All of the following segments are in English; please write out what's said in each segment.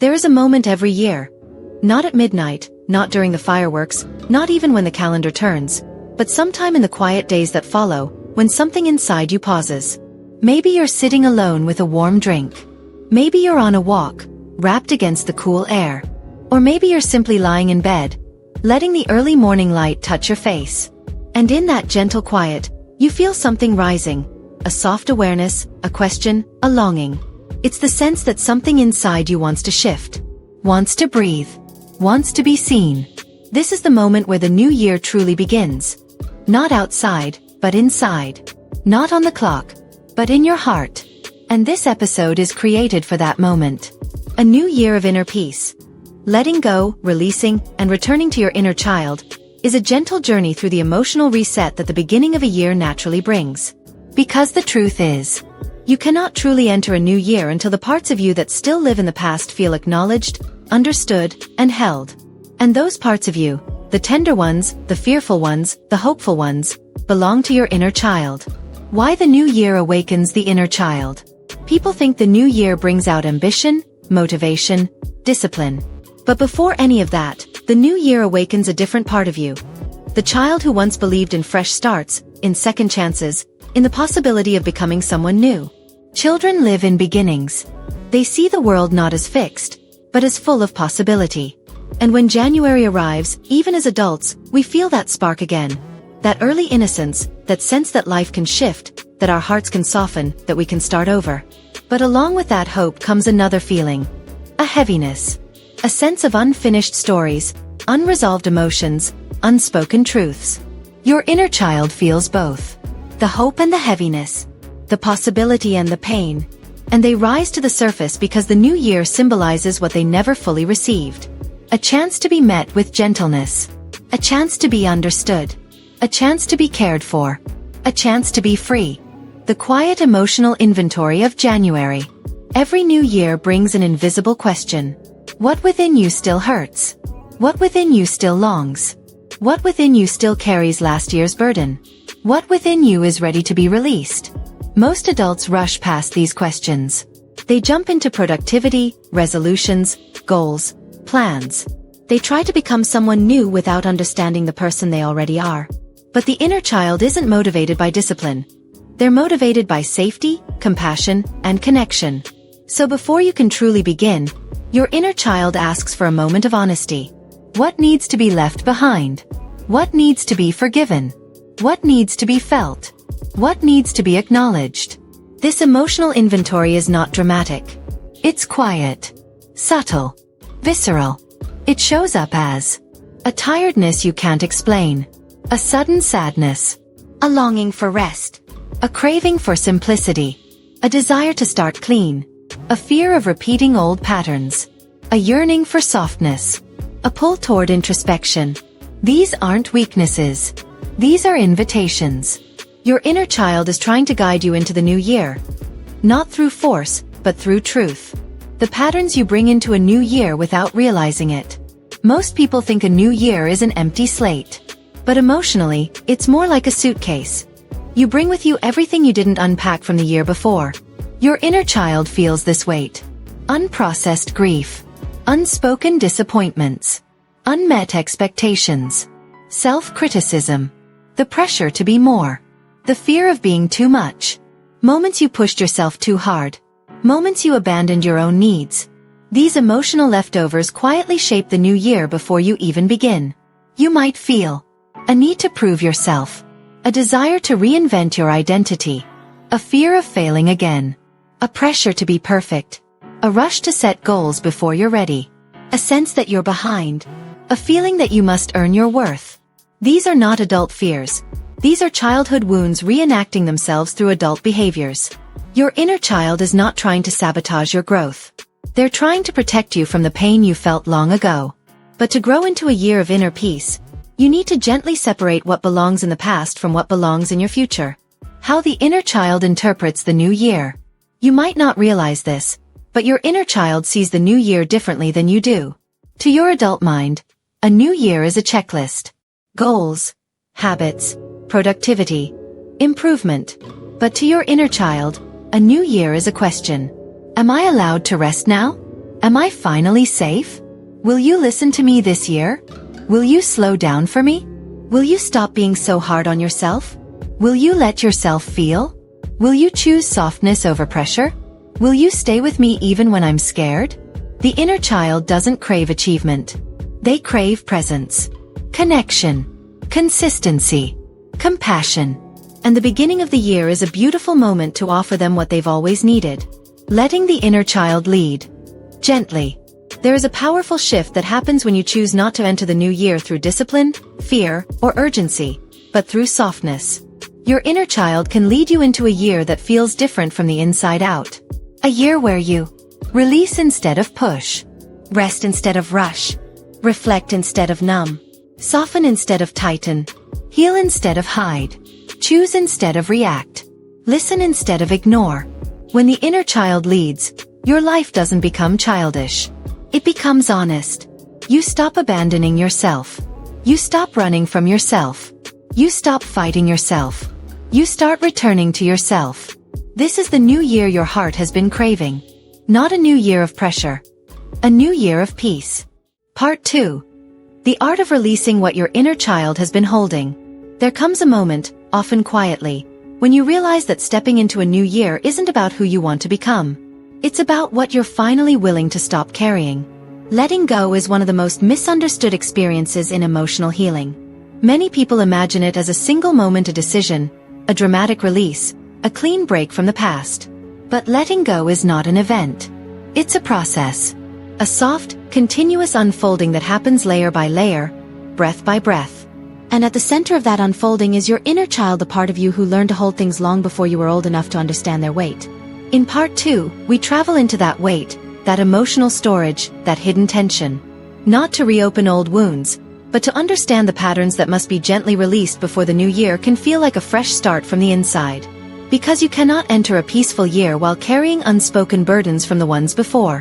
There is a moment every year. Not at midnight, not during the fireworks, not even when the calendar turns, but sometime in the quiet days that follow, when something inside you pauses. Maybe you're sitting alone with a warm drink. Maybe you're on a walk, wrapped against the cool air. Or maybe you're simply lying in bed, letting the early morning light touch your face. And in that gentle quiet, you feel something rising, a soft awareness, a question, a longing. It's the sense that something inside you wants to shift, wants to breathe, wants to be seen. This is the moment where the new year truly begins. Not outside, but inside. Not on the clock, but in your heart. And this episode is created for that moment. A new year of inner peace. Letting go, releasing, and returning to your inner child is a gentle journey through the emotional reset that the beginning of a year naturally brings. Because the truth is, you cannot truly enter a new year until the parts of you that still live in the past feel acknowledged, understood, and held. And those parts of you, the tender ones, the fearful ones, the hopeful ones, belong to your inner child. Why the new year awakens the inner child. People think the new year brings out ambition, motivation, discipline. But before any of that, the new year awakens a different part of you. The child who once believed in fresh starts, in second chances, in the possibility of becoming someone new. Children live in beginnings. They see the world not as fixed, but as full of possibility. And when January arrives, even as adults, we feel that spark again. That early innocence, that sense that life can shift, that our hearts can soften, that we can start over. But along with that hope comes another feeling. A heaviness. A sense of unfinished stories, unresolved emotions, unspoken truths. Your inner child feels both. The hope and the heaviness. The possibility and the pain. And they rise to the surface because the new year symbolizes what they never fully received. A chance to be met with gentleness. A chance to be understood. A chance to be cared for. A chance to be free. The quiet emotional inventory of January. Every new year brings an invisible question. What within you still hurts? What within you still longs? What within you still carries last year's burden? What within you is ready to be released? Most adults rush past these questions. They jump into productivity, resolutions, goals, plans. They try to become someone new without understanding the person they already are. But the inner child isn't motivated by discipline. They're motivated by safety, compassion, and connection. So before you can truly begin, your inner child asks for a moment of honesty. What needs to be left behind? What needs to be forgiven? What needs to be felt? What needs to be acknowledged? This emotional inventory is not dramatic. It's quiet, subtle, visceral. It shows up as a tiredness you can't explain, a sudden sadness, a longing for rest, a craving for simplicity, a desire to start clean, a fear of repeating old patterns, a yearning for softness, a pull toward introspection. These aren't weaknesses. These are invitations. Your inner child is trying to guide you into the new year. Not through force, but through truth. The patterns you bring into a new year without realizing it. Most people think a new year is an empty slate. But emotionally, it's more like a suitcase. You bring with you everything you didn't unpack from the year before. Your inner child feels this weight. Unprocessed grief. Unspoken disappointments. Unmet expectations. Self-criticism. The pressure to be more. The fear of being too much. Moments you pushed yourself too hard. Moments you abandoned your own needs. These emotional leftovers quietly shape the new year before you even begin. You might feel a need to prove yourself. A desire to reinvent your identity. A fear of failing again. A pressure to be perfect. A rush to set goals before you're ready. A sense that you're behind. A feeling that you must earn your worth. These are not adult fears. These are childhood wounds reenacting themselves through adult behaviors. Your inner child is not trying to sabotage your growth. They're trying to protect you from the pain you felt long ago. But to grow into a year of inner peace, you need to gently separate what belongs in the past from what belongs in your future. How the inner child interprets the new year. You might not realize this, but your inner child sees the new year differently than you do. To your adult mind, a new year is a checklist. Goals, habits, productivity, improvement. But to your inner child, a new year is a question. Am I allowed to rest now? Am I finally safe? Will you listen to me this year? Will you slow down for me? Will you stop being so hard on yourself? Will you let yourself feel? Will you choose softness over pressure? Will you stay with me even when I'm scared? The inner child doesn't crave achievement. They crave presence, connection, consistency, compassion. And the beginning of the year is a beautiful moment to offer them what they've always needed. Letting the inner child lead. Gently. There is a powerful shift that happens when you choose not to enter the new year through discipline, fear, or urgency, but through softness. Your inner child can lead you into a year that feels different from the inside out. A year where you release instead of push, rest instead of rush, reflect instead of numb, soften instead of tighten, heal instead of hide, choose instead of react, listen instead of ignore. When the inner child leads, your life doesn't become childish. It becomes honest. You stop abandoning yourself. You stop running from yourself. You stop fighting yourself. You start returning to yourself. This is the new year your heart has been craving. Not a new year of pressure. A new year of peace. Part 2. The art of releasing what your inner child has been holding. There comes a moment, often quietly, when you realize that stepping into a new year isn't about who you want to become. It's about what you're finally willing to stop carrying. Letting go is one of the most misunderstood experiences in emotional healing. Many people imagine it as a single moment, a decision, a dramatic release, a clean break from the past. But letting go is not an event. It's a process. A soft, continuous unfolding that happens layer by layer, breath by breath. And at the center of that unfolding is your inner child, the part of you who learned to hold things long before you were old enough to understand their weight. In Part 2, we travel into that weight, that emotional storage, that hidden tension. Not to reopen old wounds, but to understand the patterns that must be gently released before the new year can feel like a fresh start from the inside. Because you cannot enter a peaceful year while carrying unspoken burdens from the ones before.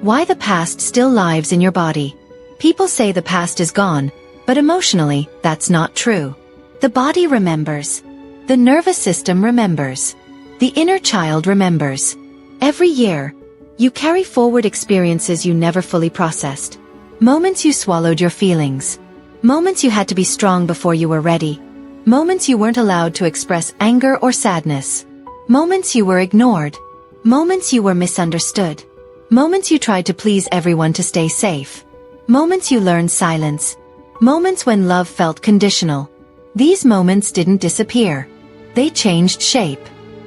Why the past still lives in your body. People say the past is gone, but emotionally, that's not true. The body remembers. The nervous system remembers. The inner child remembers. Every year, you carry forward experiences you never fully processed. Moments you swallowed your feelings. Moments you had to be strong before you were ready. Moments you weren't allowed to express anger or sadness. Moments you were ignored. Moments you were misunderstood. Moments you tried to please everyone to stay safe. Moments you learned silence. Moments when love felt conditional. These moments didn't disappear. They changed shape.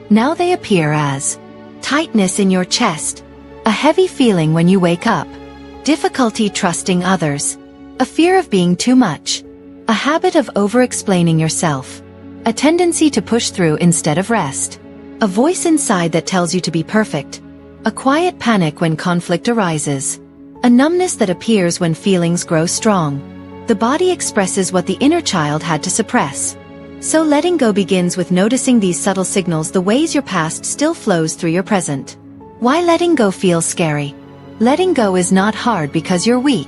Now they appear as tightness in your chest, a heavy feeling when you wake up, difficulty trusting others, a fear of being too much, a habit of over-explaining yourself, a tendency to push through instead of rest, a voice inside that tells you to be perfect, a quiet panic when conflict arises, a numbness that appears when feelings grow strong. The body expresses what the inner child had to suppress. So letting go begins with noticing these subtle signals, the ways your past still flows through your present. Why letting go feels scary? Letting go is not hard because you're weak.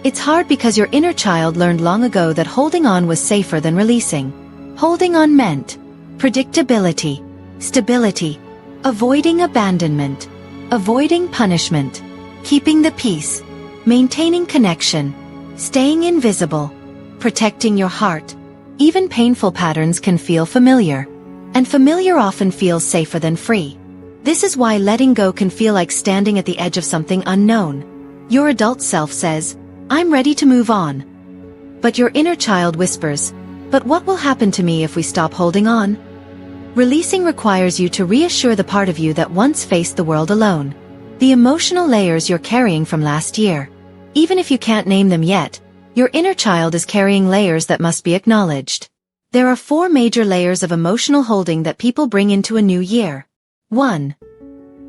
It's hard because your inner child learned long ago that holding on was safer than releasing. Holding on meant predictability, stability, avoiding abandonment, avoiding punishment, keeping the peace, maintaining connection, staying invisible, protecting your heart. Even painful patterns can feel familiar. And familiar often feels safer than free. This is why letting go can feel like standing at the edge of something unknown. Your adult self says, "I'm ready to move on." But your inner child whispers, "But what will happen to me if we stop holding on?" Releasing requires you to reassure the part of you that once faced the world alone. The emotional layers you're carrying from last year. Even if you can't name them yet, your inner child is carrying layers that must be acknowledged. There are 4 major layers of emotional holding that people bring into a new year. 1.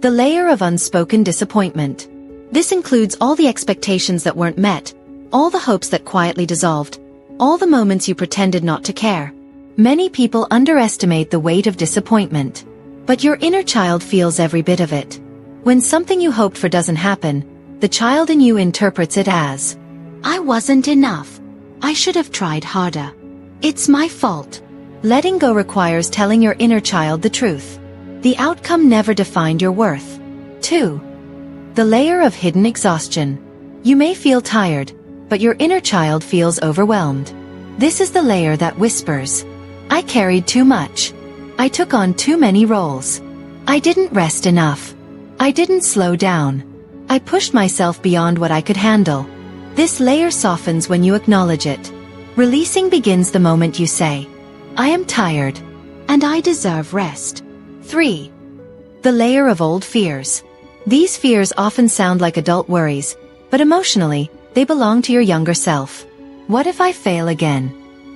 The layer of unspoken disappointment. This includes all the expectations that weren't met, all the hopes that quietly dissolved, all the moments you pretended not to care. Many people underestimate the weight of disappointment. But your inner child feels every bit of it. When something you hoped for doesn't happen, the child in you interprets it as, "I wasn't enough. I should have tried harder. It's my fault." Letting go requires telling your inner child the truth. The outcome never defined your worth. 2. The layer of hidden exhaustion. You may feel tired, but your inner child feels overwhelmed. This is the layer that whispers, I carried too much. I took on too many roles. I didn't rest enough. I didn't slow down. I pushed myself beyond what I could handle. This layer softens when you acknowledge it. Releasing begins the moment you say, I am tired, and I deserve rest. 3. The layer of old fears. These fears often sound like adult worries, but emotionally, they belong to your younger self. What if I fail again?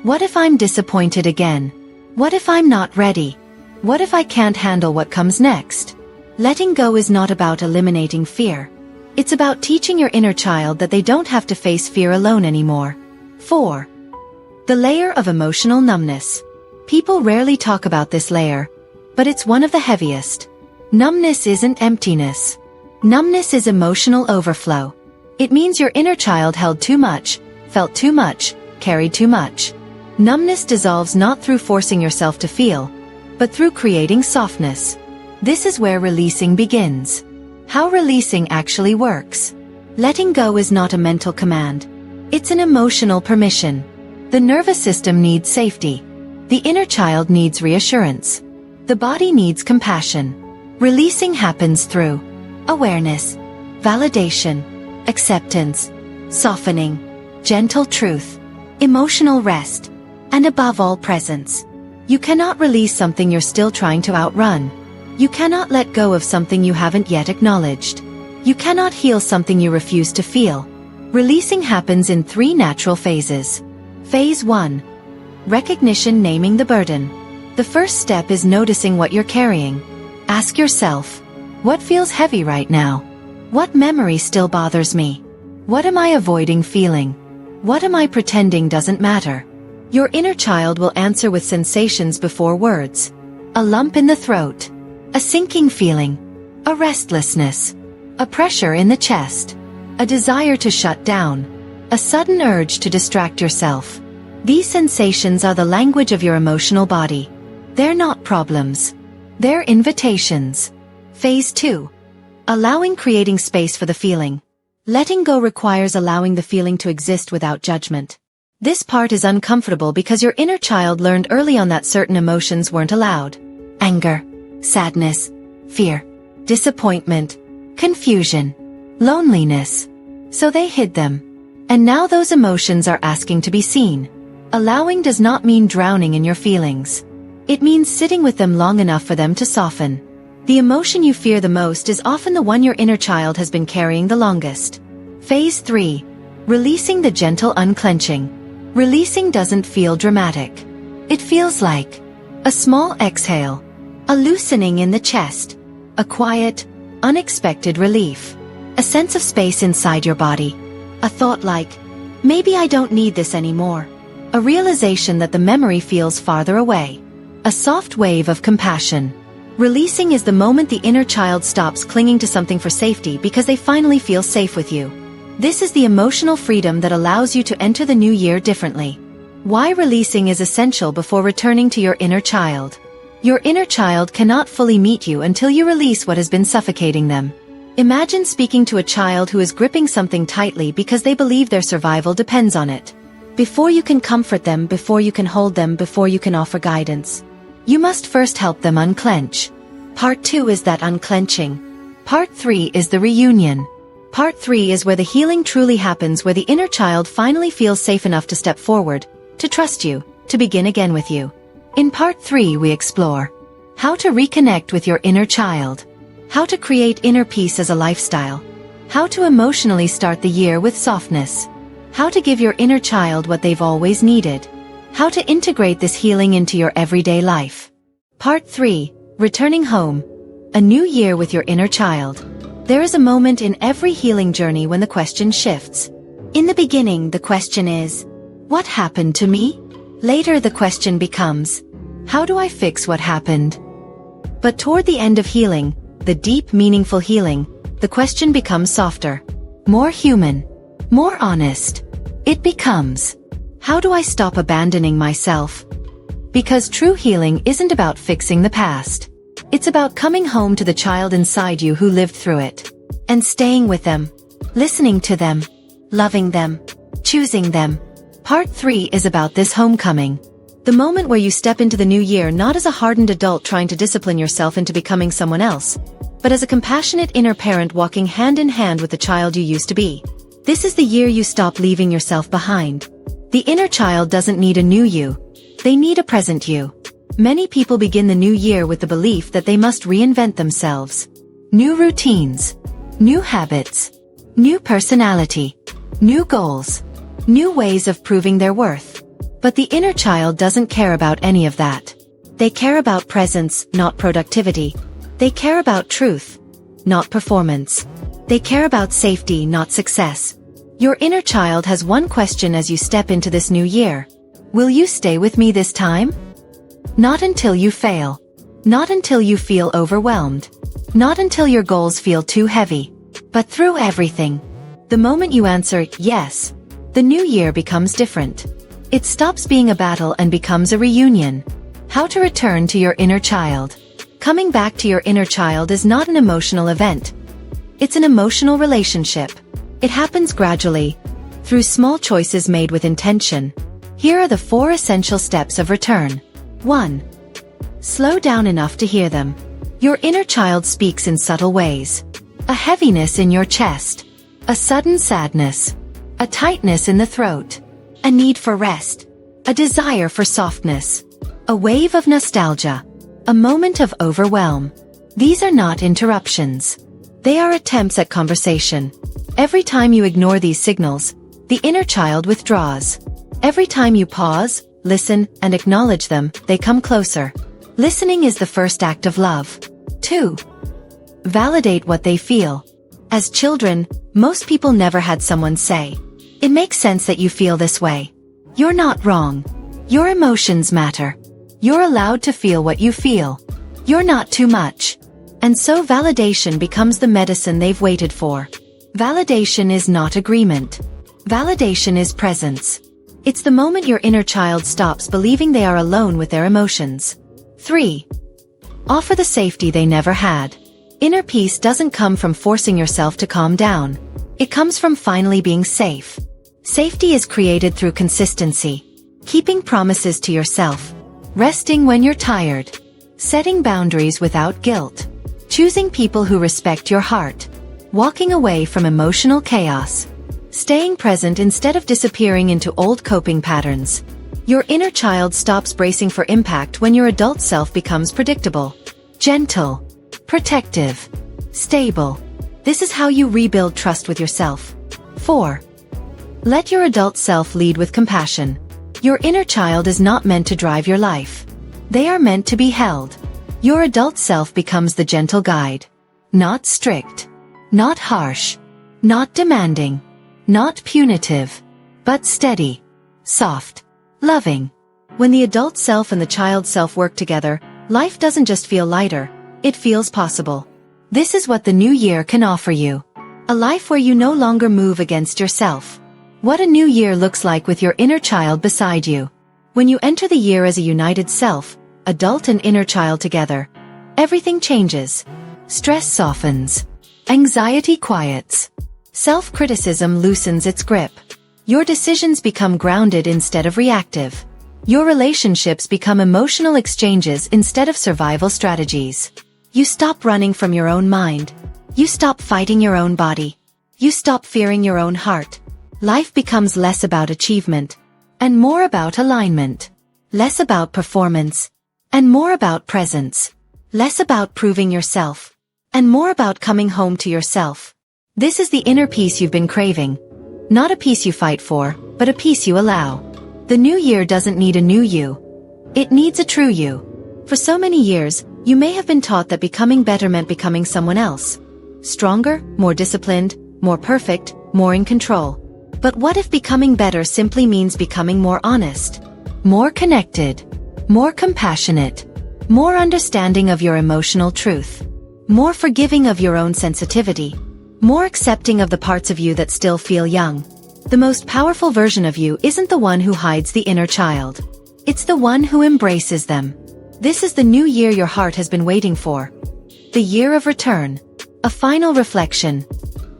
What if I'm disappointed again? What if I'm not ready? What if I can't handle what comes next? Letting go is not about eliminating fear. It's about teaching your inner child that they don't have to face fear alone anymore. 4. The layer of emotional numbness. People rarely talk about this layer, but it's one of the heaviest. Numbness isn't emptiness. Numbness is emotional overflow. It means your inner child held too much, felt too much, carried too much. Numbness dissolves not through forcing yourself to feel, but through creating softness. This is where releasing begins. How releasing actually works. Letting go is not a mental command. It's an emotional permission. The nervous system needs safety. The inner child needs reassurance. The body needs compassion. Releasing happens through awareness, validation, acceptance, softening, gentle truth, emotional rest, and above all presence. You cannot release something you're still trying to outrun. You cannot let go of something you haven't yet acknowledged. You cannot heal something you refuse to feel. Releasing happens in 3 natural phases. Phase 1. Recognition, naming the burden. The first step is noticing what you're carrying. Ask yourself, what feels heavy right now? What memory still bothers me? What am I avoiding feeling? What am I pretending doesn't matter? Your inner child will answer with sensations before words. A lump in the throat. A sinking feeling. A restlessness. A pressure in the chest. A desire to shut down. A sudden urge to distract yourself. These sensations are the language of your emotional body. They're not problems. They're invitations. Phase 2. Allowing, creating space for the feeling. Letting go requires allowing the feeling to exist without judgment. This part is uncomfortable because your inner child learned early on that certain emotions weren't allowed. Anger, sadness, fear, disappointment, confusion, loneliness. So they hid them. And now those emotions are asking to be seen. Allowing does not mean drowning in your feelings. It means sitting with them long enough for them to soften. The emotion you fear the most is often the one your inner child has been carrying the longest. Phase 3. Releasing, the gentle unclenching. Releasing doesn't feel dramatic. It feels like a small exhale, a loosening in the chest, a quiet, unexpected relief, a sense of space inside your body, a thought like, maybe I don't need this anymore, a realization that the memory feels farther away, a soft wave of compassion. Releasing is the moment the inner child stops clinging to something for safety because they finally feel safe with you. This is the emotional freedom that allows you to enter the new year differently. Why releasing is essential before returning to your inner child. Your inner child cannot fully meet you until you release what has been suffocating them. Imagine speaking to a child who is gripping something tightly because they believe their survival depends on it. Before you can comfort them, before you can hold them, before you can offer guidance, you must first help them unclench. Part 2 is that unclenching. Part 3 is the reunion. Part 3 is where the healing truly happens, where the inner child finally feels safe enough to step forward, to trust you, to begin again with you. In Part 3 we explore how to reconnect with your inner child, how to create inner peace as a lifestyle, how to emotionally start the year with softness, how to give your inner child what they've always needed, how to integrate this healing into your everyday life. Part 3. Returning home. A new year with your inner child. There is a moment in every healing journey when the question shifts. In the beginning, the question is, what happened to me? Later the question becomes, how do I fix what happened? But toward the end of healing, the deep, meaningful healing, the question becomes softer, more human, more honest. It becomes, how do I stop abandoning myself? Because true healing isn't about fixing the past. It's about coming home to the child inside you who lived through it. and staying with them, listening to them, loving them, choosing them. Part 3 is about this homecoming. The moment where you step into the new year not as a hardened adult trying to discipline yourself into becoming someone else, but as a compassionate inner parent walking hand in hand with the child you used to be. This is the year you stop leaving yourself behind. The inner child doesn't need a new you. They need a present you. Many people begin the new year with the belief that they must reinvent themselves. New routines, new habits, new personality, new goals, new ways of proving their worth. But the inner child doesn't care about any of that. They care about presence, not productivity. They care about truth, not performance. They care about safety, not success. Your inner child has one question as you step into this new year. Will you stay with me this time? Not until you fail. Not until you feel overwhelmed. Not until your goals feel too heavy. But through everything. The moment you answer yes, the new year becomes different. It stops being a battle and becomes a reunion. How to return to your inner child. Coming back to your inner child is not an emotional event. It's an emotional relationship. It happens gradually, through small choices made with intention. Here are the 4 essential steps of return. 1. Slow down enough to hear them. Your inner child speaks in subtle ways. A heaviness in your chest. A sudden sadness. A tightness in the throat. A need for rest. A desire for softness. A wave of nostalgia. A moment of overwhelm. These are not interruptions. They are attempts at conversation. Every time you ignore these signals, the inner child withdraws. Every time you pause, listen, and acknowledge them, they come closer. Listening is the first act of love. 2. Validate what they feel. As children, most people never had someone say, "It makes sense that you feel this way. You're not wrong. Your emotions matter. You're allowed to feel what you feel. You're not too much." And so validation becomes the medicine they've waited for. Validation is not agreement. Validation is presence. It's the moment your inner child stops believing they are alone with their emotions. 3. Offer the safety they never had. Inner peace doesn't come from forcing yourself to calm down. It comes from finally being safe. Safety is created through consistency. Keeping promises to yourself. Resting when you're tired. Setting boundaries without guilt. Choosing people who respect your heart. Walking away from emotional chaos. Staying present instead of disappearing into old coping patterns. Your inner child stops bracing for impact when your adult self becomes predictable. Gentle. Protective. Stable. This is how you rebuild trust with yourself. 4. Let your adult self lead with compassion. Your inner child is not meant to drive your life. They are meant to be held. Your adult self becomes the gentle guide. Not strict. Not harsh. Not demanding. Not punitive. But steady. Soft. Loving. When the adult self and the child self work together, life doesn't just feel lighter, it feels possible. This is what the new year can offer you. A life where you no longer move against yourself. What a new year looks like with your inner child beside you. When you enter the year as a united self, adult and inner child together, everything changes. Stress softens. Anxiety quiets. Self-criticism loosens its grip. Your decisions become grounded instead of reactive. Your relationships become emotional exchanges instead of survival strategies. You stop running from your own mind. You stop fighting your own body. You stop fearing your own heart. Life becomes less about achievement, and more about alignment. Less about performance, and more about presence. Less about proving yourself, and more about coming home to yourself. This is the inner peace you've been craving. Not a peace you fight for, but a peace you allow. The new year doesn't need a new you. It needs a true you. For so many years, you may have been taught that becoming better meant becoming someone else. Stronger, more disciplined, more perfect, more in control. But what if becoming better simply means becoming more honest? More connected? More compassionate? More understanding of your emotional truth? More forgiving of your own sensitivity? More accepting of the parts of you that still feel young? The most powerful version of you isn't the one who hides the inner child. It's the one who embraces them. This is the new year your heart has been waiting for. The year of return. A final reflection.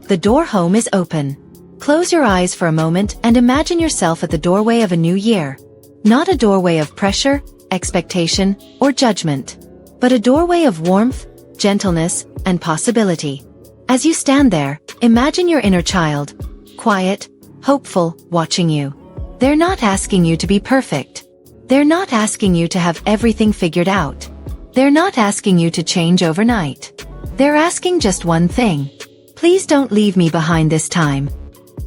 The door home is open. Close your eyes for a moment and imagine yourself at the doorway of a new year. Not a doorway of pressure, expectation, or judgment, but a doorway of warmth, gentleness, and possibility. As you stand there, imagine your inner child, quiet, hopeful, watching you. They're not asking you to be perfect. They're not asking you to have everything figured out. They're not asking you to change overnight. They're asking just one thing. Please don't leave me behind this time.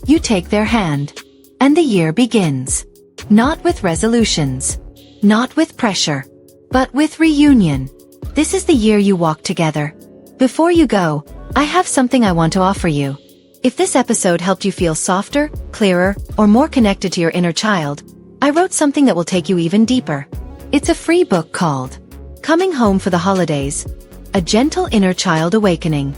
You take their hand, and the year begins. Not with resolutions, not with pressure, but with reunion. This is the year you walk together. Before you go, I have something I want to offer you. If this episode helped you feel softer, clearer, or more connected to your inner child, I wrote something that will take you even deeper. It's a free book called Coming Home for the Holidays, A Gentle Inner Child Awakening.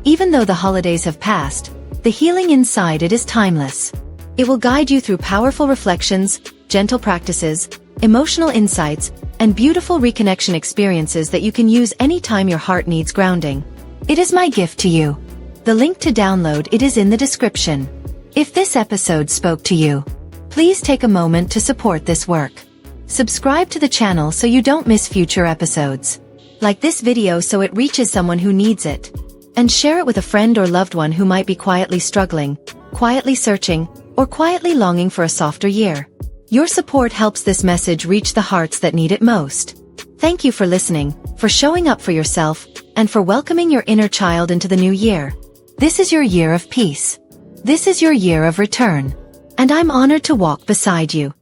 Even though the holidays have passed, the healing inside it is timeless. It will guide you through powerful reflections, gentle practices, emotional insights, and beautiful reconnection experiences that you can use anytime your heart needs grounding. It is my gift to you. The link to download it is in the description. If this episode spoke to you, please take a moment to support this work. Subscribe to the channel so you don't miss future episodes. Like this video so it reaches someone who needs it. And share it with a friend or loved one who might be quietly struggling, quietly searching, or quietly longing for a softer year. Your support helps this message reach the hearts that need it most. Thank you for listening, for showing up for yourself, and for welcoming your inner child into the new year. This is your year of peace. This is your year of return. And I'm honored to walk beside you.